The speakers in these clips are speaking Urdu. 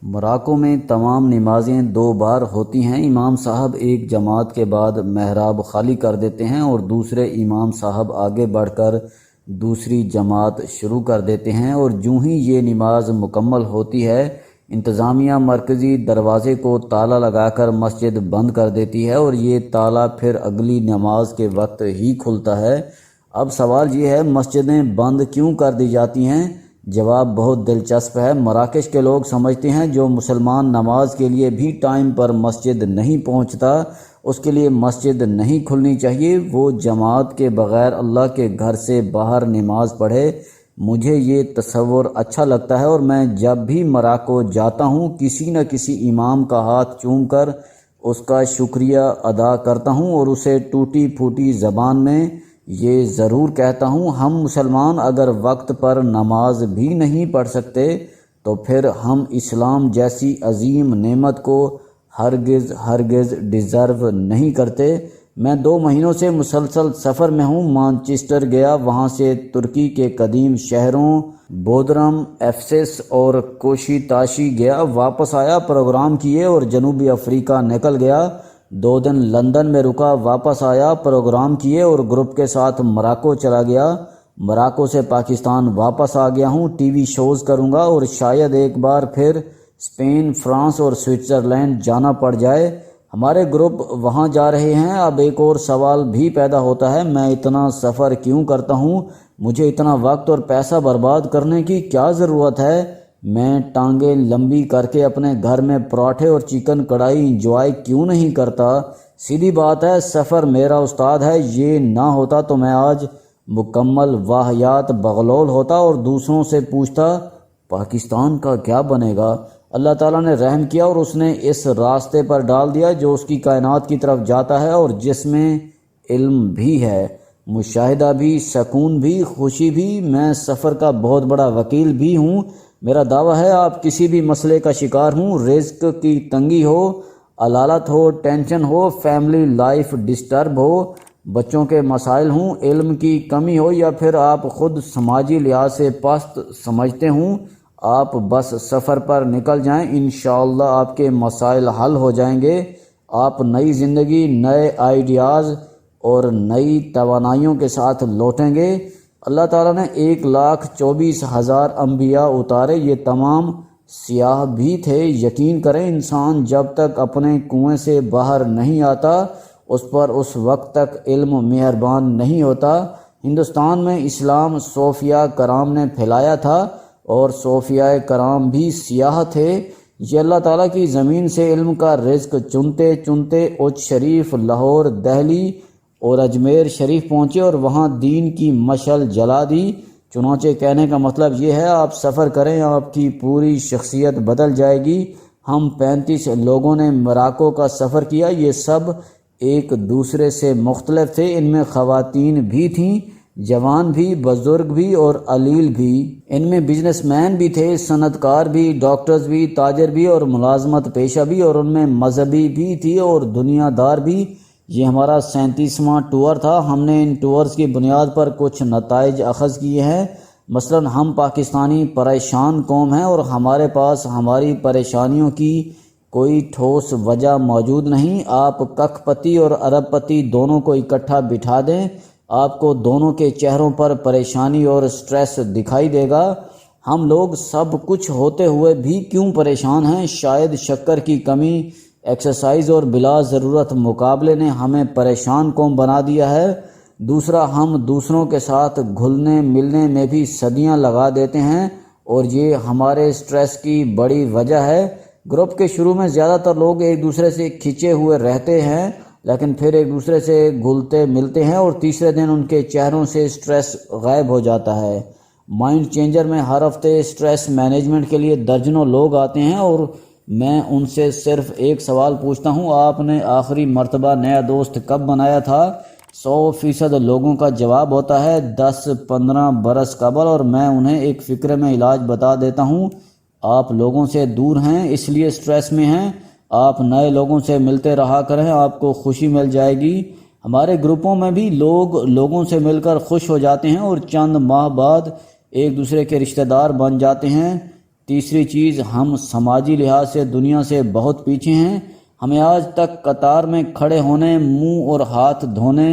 مراکو میں تمام نمازیں 2 بار ہوتی ہیں۔ امام صاحب ایک جماعت کے بعد محراب خالی کر دیتے ہیں اور دوسرے امام صاحب آگے بڑھ کر دوسری جماعت شروع کر دیتے ہیں، اور جوں ہی یہ نماز مکمل ہوتی ہے انتظامیہ مرکزی دروازے کو تالا لگا کر مسجد بند کر دیتی ہے، اور یہ تالا پھر اگلی نماز کے وقت ہی کھلتا ہے۔ اب سوال یہ ہے، مسجدیں بند کیوں کر دی جاتی ہیں؟ جواب بہت دلچسپ ہے۔ مراکش کے لوگ سمجھتے ہیں جو مسلمان نماز کے لیے بھی ٹائم پر مسجد نہیں پہنچتا اس کے لیے مسجد نہیں کھلنی چاہیے، وہ جماعت کے بغیر اللہ کے گھر سے باہر نماز پڑھے۔ مجھے یہ تصور اچھا لگتا ہے، اور میں جب بھی مراکو جاتا ہوں کسی نہ کسی امام کا ہاتھ چوم کر اس کا شکریہ ادا کرتا ہوں اور اسے ٹوٹی پھوٹی زبان میں یہ ضرور کہتا ہوں، ہم مسلمان اگر وقت پر نماز بھی نہیں پڑھ سکتے تو پھر ہم اسلام جیسی عظیم نعمت کو ہرگز ڈیزرو نہیں کرتے۔ میں 2 مہینوں سے مسلسل سفر میں ہوں۔ مانچسٹر گیا، وہاں سے ترکی کے قدیم شہروں بودرم، ایفسس اور کوشیتاشی گیا، واپس آیا، پروگرام کیے اور جنوبی افریقہ نکل گیا۔ 2 دن لندن میں رکا، واپس آیا، پروگرام کیے اور گروپ کے ساتھ مراکو چلا گیا۔ مراکو سے پاکستان واپس آ گیا ہوں، ٹی وی شوز کروں گا اور شاید ایک بار پھر اسپین، فرانس اور سوئٹزرلینڈ جانا پڑ جائے۔ ہمارے گروپ وہاں جا رہے ہیں۔ اب ایک اور سوال بھی پیدا ہوتا ہے، میں اتنا سفر کیوں کرتا ہوں؟ مجھے اتنا وقت اور پیسہ برباد کرنے کی کیا ضرورت ہے؟ میں ٹانگیں لمبی کر کے اپنے گھر میں پراٹھے اور چکن کڑھائی انجوائے کیوں نہیں کرتا؟ سیدھی بات ہے، سفر میرا استاد ہے، یہ نہ ہوتا تو میں آج مکمل واہیات بغلول ہوتا اور دوسروں سے پوچھتا پاکستان کا کیا بنے گا۔ اللہ تعالیٰ نے رحم کیا اور اس نے اس راستے پر ڈال دیا جو اس کی کائنات کی طرف جاتا ہے اور جس میں علم بھی ہے، مشاہدہ بھی، سکون بھی، خوشی بھی۔ میں سفر کا بہت بڑا وکیل بھی ہوں۔ میرا دعویٰ ہے آپ کسی بھی مسئلے کا شکار ہوں، رزق کی تنگی ہو، علالت ہو، ٹینشن ہو، فیملی لائف ڈسٹرب ہو، بچوں کے مسائل ہوں، علم کی کمی ہو یا پھر آپ خود سماجی لحاظ سے پست سمجھتے ہوں، آپ بس سفر پر نکل جائیں، انشاءاللہ آپ کے مسائل حل ہو جائیں گے۔ آپ نئی زندگی، نئے آئیڈیاز اور نئی توانائیوں کے ساتھ لوٹیں گے۔ اللہ تعالیٰ نے 1,24,000 انبیاء اتارے، یہ تمام سیاہ بھی تھے۔ یقین کریں انسان جب تک اپنے کنویں سے باہر نہیں آتا اس پر اس وقت تک علم مہربان نہیں ہوتا۔ ہندوستان میں اسلام صوفیاء کرام نے پھیلایا تھا اور صوفیاء کرام بھی سیاہ تھے۔ یہ اللہ تعالیٰ کی زمین سے علم کا رزق چنتے چنتے اچ شریف، لاہور، دہلی اور اجمیر شریف پہنچے اور وہاں دین کی مشعل جلا دی۔ چنانچہ کہنے کا مطلب یہ ہے آپ سفر کریں، آپ کی پوری شخصیت بدل جائے گی۔ ہم 35 لوگوں نے مراکو کا سفر کیا، یہ سب ایک دوسرے سے مختلف تھے، ان میں خواتین بھی تھیں، جوان بھی، بزرگ بھی اور علیل بھی، ان میں بزنس مین بھی تھے، صنعت کار بھی، ڈاکٹرز بھی، تاجر بھی اور ملازمت پیشہ بھی، اور ان میں مذہبی بھی تھی اور دنیا دار بھی۔ یہ ہمارا 37واں ٹور تھا۔ ہم نے ان ٹورز کی بنیاد پر کچھ نتائج اخذ کیے ہیں۔ مثلا ہم پاکستانی پریشان قوم ہیں اور ہمارے پاس ہماری پریشانیوں کی کوئی ٹھوس وجہ موجود نہیں۔ آپ ککھ پتی اور ارب پتی دونوں کو اکٹھا بٹھا دیں، آپ کو دونوں کے چہروں پر پریشانی اور سٹریس دکھائی دے گا۔ ہم لوگ سب کچھ ہوتے ہوئے بھی کیوں پریشان ہیں؟ شاید شکر کی کمی، ایکسرسائز اور بلا ضرورت مقابلے نے ہمیں پریشان قوم بنا دیا ہے۔ دوسرا، ہم دوسروں کے ساتھ گھلنے ملنے میں بھی صدیاں لگا دیتے ہیں اور یہ ہمارے سٹریس کی بڑی وجہ ہے۔ گروپ کے شروع میں زیادہ تر لوگ ایک دوسرے سے کھنچے ہوئے رہتے ہیں، لیکن پھر ایک دوسرے سے گھلتے ملتے ہیں اور تیسرے دن ان کے چہروں سے سٹریس غائب ہو جاتا ہے۔ مائنڈ چینجر میں ہر ہفتے سٹریس مینجمنٹ کے لیے درجنوں لوگ آتے ہیں اور میں ان سے صرف ایک سوال پوچھتا ہوں، آپ نے آخری مرتبہ نیا دوست کب بنایا تھا؟ 100% لوگوں کا جواب ہوتا ہے 10-15 برس قبل، اور میں انہیں ایک فکر میں علاج بتا دیتا ہوں، آپ لوگوں سے دور ہیں اس لیے سٹریس میں ہیں، آپ نئے لوگوں سے ملتے رہا کریں، آپ کو خوشی مل جائے گی۔ ہمارے گروپوں میں بھی لوگوں سے مل کر خوش ہو جاتے ہیں اور چند ماہ بعد ایک دوسرے کے رشتہ دار بن جاتے ہیں۔ تیسری چیز، ہم سماجی لحاظ سے دنیا سے بہت پیچھے ہیں۔ ہمیں آج تک قطار میں کھڑے ہونے، منہ اور ہاتھ دھونے،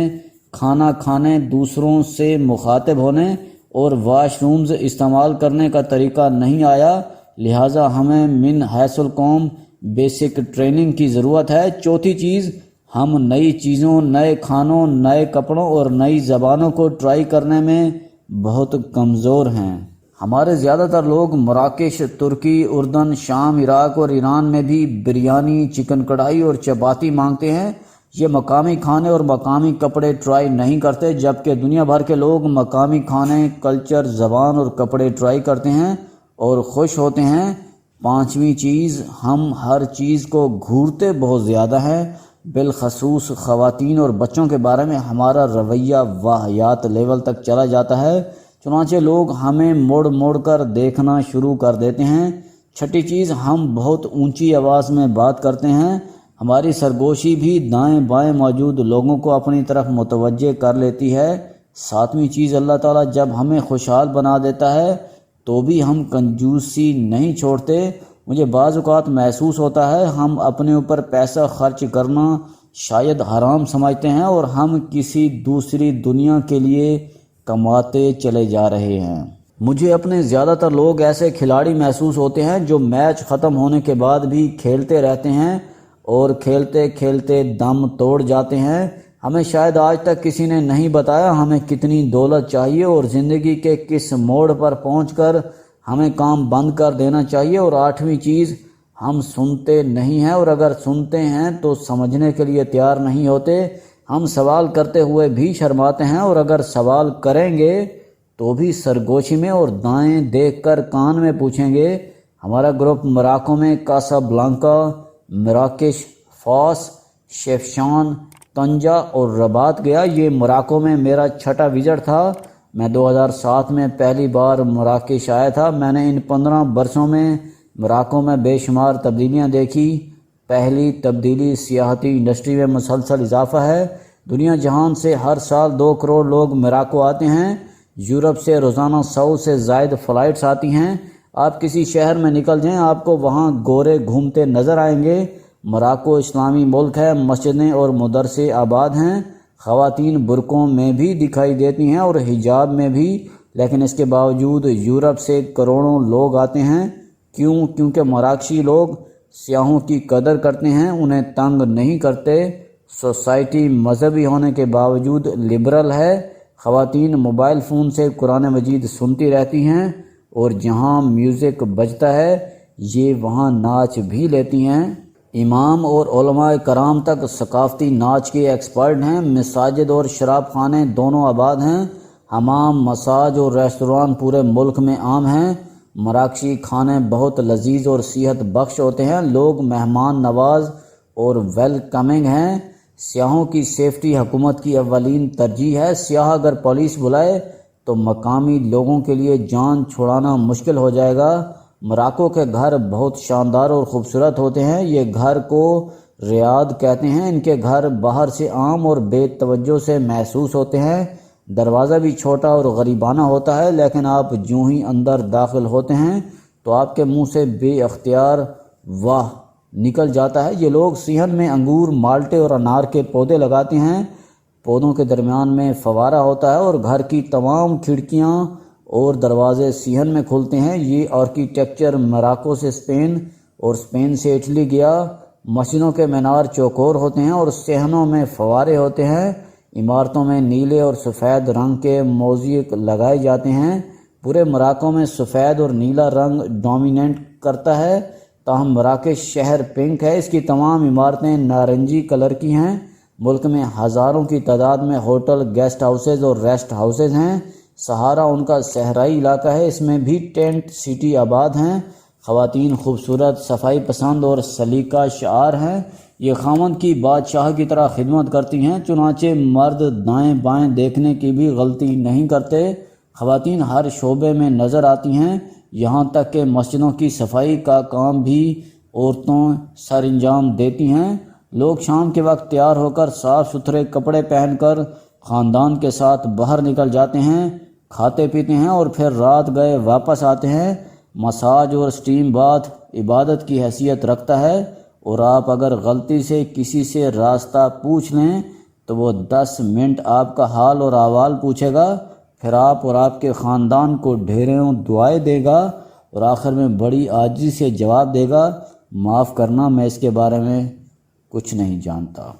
کھانا کھانے، دوسروں سے مخاطب ہونے اور واش رومز استعمال کرنے کا طریقہ نہیں آیا، لہٰذا ہمیں من حیث القوم بیسک ٹریننگ کی ضرورت ہے۔ چوتھی چیز، ہم نئی چیزوں، نئے کھانوں، نئے کپڑوں اور نئی زبانوں کو ٹرائی کرنے میں بہت کمزور ہیں۔ ہمارے زیادہ تر لوگ مراکش، ترکی، اردن، شام، عراق اور ایران میں بھی بریانی، چکن کڑھائی اور چپاتی مانگتے ہیں۔ یہ مقامی کھانے اور مقامی کپڑے ٹرائی نہیں کرتے، جبکہ دنیا بھر کے لوگ مقامی کھانے، کلچر، زبان اور کپڑے ٹرائی کرتے ہیں اور خوش ہوتے ہیں۔ پانچویں چیز، ہم ہر چیز کو گھورتے بہت زیادہ ہیں، بالخصوص خواتین اور بچوں کے بارے میں ہمارا رویہ واہیات لیول تک چلا جاتا ہے، چنانچہ لوگ ہمیں مڑ مڑ کر دیکھنا شروع کر دیتے ہیں۔ چھٹی چیز، ہم بہت اونچی آواز میں بات کرتے ہیں، ہماری سرگوشی بھی دائیں بائیں موجود لوگوں کو اپنی طرف متوجہ کر لیتی ہے۔ ساتویں چیز، اللہ تعالیٰ جب ہمیں خوشحال بنا دیتا ہے تو بھی ہم کنجوسی نہیں چھوڑتے۔ مجھے بعض اوقات محسوس ہوتا ہے ہم اپنے اوپر پیسہ خرچ کرنا شاید حرام سمجھتے ہیں اور ہم کسی دوسری دنیا کے لیے کماتے چلے جا رہے ہیں۔ مجھے اپنے زیادہ تر لوگ ایسے کھلاڑی محسوس ہوتے ہیں جو میچ ختم ہونے کے بعد بھی کھیلتے رہتے ہیں اور کھیلتے کھیلتے دم توڑ جاتے ہیں۔ ہمیں شاید آج تک کسی نے نہیں بتایا ہمیں کتنی دولت چاہیے اور زندگی کے کس موڑ پر پہنچ کر ہمیں کام بند کر دینا چاہیے۔ اور آٹھویں چیز، ہم سنتے نہیں ہیں اور اگر سنتے ہیں تو سمجھنے کے لیے تیار نہیں ہوتے۔ ہم سوال کرتے ہوئے بھی شرماتے ہیں اور اگر سوال کریں گے تو بھی سرگوشی میں اور دائیں دیکھ کر کان میں پوچھیں گے۔ ہمارا گروپ مراکو میں کاسا بلانکا، مراکش، فاس، شیفشان، طنجہ اور رباط گیا۔ یہ مراکو میں میرا چھٹا وزٹ تھا۔ میں 2007 میں پہلی بار مراکش آیا تھا۔ میں نے ان 15 برسوں میں مراکو میں بے شمار تبدیلیاں دیکھی۔ پہلی تبدیلی، سیاحتی انڈسٹری میں مسلسل اضافہ ہے۔ دنیا جہان سے ہر سال 2 کروڑ لوگ مراکو آتے ہیں۔ یورپ سے روزانہ 100 سے زائد فلائٹس آتی ہیں۔ آپ کسی شہر میں نکل جائیں، آپ کو وہاں گورے گھومتے نظر آئیں گے۔ مراکو اسلامی ملک ہے، مسجدیں اور مدرسے آباد ہیں۔ خواتین برقعوں میں بھی دکھائی دیتی ہیں اور حجاب میں بھی، لیکن اس کے باوجود یورپ سے کروڑوں لوگ آتے ہیں۔ کیوں؟ کیونکہ مراکشی لوگ سیاحوں کی قدر کرتے ہیں، انہیں تنگ نہیں کرتے۔ سوسائٹی مذہبی ہونے کے باوجود لبرل ہے۔ خواتین موبائل فون سے قرآن مجید سنتی رہتی ہیں اور جہاں میوزک بجتا ہے یہ وہاں ناچ بھی لیتی ہیں۔ امام اور علماء کرام تک ثقافتی ناچ کے ایکسپرٹ ہیں۔ مساجد اور شراب خانے دونوں آباد ہیں۔ حمام، مساج اور ریستوران پورے ملک میں عام ہیں۔ مراکشی کھانے بہت لذیذ اور صحت بخش ہوتے ہیں۔ لوگ مہمان نواز اور ویلکمنگ ہیں۔ سیاحوں کی سیفٹی حکومت کی اولین ترجیح ہے۔ سیاح اگر پولیس بلائے تو مقامی لوگوں کے لیے جان چھڑانا مشکل ہو جائے گا۔ مراکو کے گھر بہت شاندار اور خوبصورت ہوتے ہیں۔ یہ گھر کو ریاض کہتے ہیں۔ ان کے گھر باہر سے عام اور بے توجہ سے محسوس ہوتے ہیں۔ دروازہ بھی چھوٹا اور غریبانہ ہوتا ہے، لیکن آپ جوں ہی اندر داخل ہوتے ہیں تو آپ کے منہ سے بے اختیار واہ نکل جاتا ہے۔ یہ لوگ صحن میں انگور، مالٹے اور انار کے پودے لگاتے ہیں۔ پودوں کے درمیان میں فوارہ ہوتا ہے اور گھر کی تمام کھڑکیاں اور دروازے صحن میں کھلتے ہیں۔ یہ آرکیٹیکچر مراکو سے اسپین اور اسپین سے اٹلی گیا۔ مسجدوں کے مینار چوکور ہوتے ہیں اور صحنوں میں فوارے ہوتے ہیں۔ عمارتوں میں نیلے اور سفید رنگ کے موزیک لگائے جاتے ہیں۔ پورے مراکو میں سفید اور نیلا رنگ ڈومیننٹ کرتا ہے، تاہم مراکش شہر پنک ہے۔ اس کی تمام عمارتیں نارنجی کلر کی ہیں۔ ملک میں ہزاروں کی تعداد میں ہوٹل، گیسٹ ہاؤسز اور ریسٹ ہاؤسز ہیں۔ سہارا ان کا صحرائی علاقہ ہے، اس میں بھی ٹینٹ سٹی آباد ہیں۔ خواتین خوبصورت، صفائی پسند اور سلیقہ شعار ہیں۔ یہ خاوند کی بادشاہ کی طرح خدمت کرتی ہیں، چنانچہ مرد دائیں بائیں دیکھنے کی بھی غلطی نہیں کرتے۔ خواتین ہر شعبے میں نظر آتی ہیں، یہاں تک کہ مسجدوں کی صفائی کا کام بھی عورتوں سر انجام دیتی ہیں۔ لوگ شام کے وقت تیار ہو کر صاف ستھرے کپڑے پہن کر خاندان کے ساتھ باہر نکل جاتے ہیں، کھاتے پیتے ہیں اور پھر رات گئے واپس آتے ہیں۔ مساج اور سٹیم باتھ عبادت کی حیثیت رکھتا ہے، اور آپ اگر غلطی سے کسی سے راستہ پوچھ لیں تو وہ 10 منٹ آپ کا حال اور احوال پوچھے گا، پھر آپ اور آپ کے خاندان کو ڈھیروں دعائیں دے گا، اور آخر میں بڑی عاجزی سے جواب دے گا، معاف کرنا، میں اس کے بارے میں کچھ نہیں جانتا۔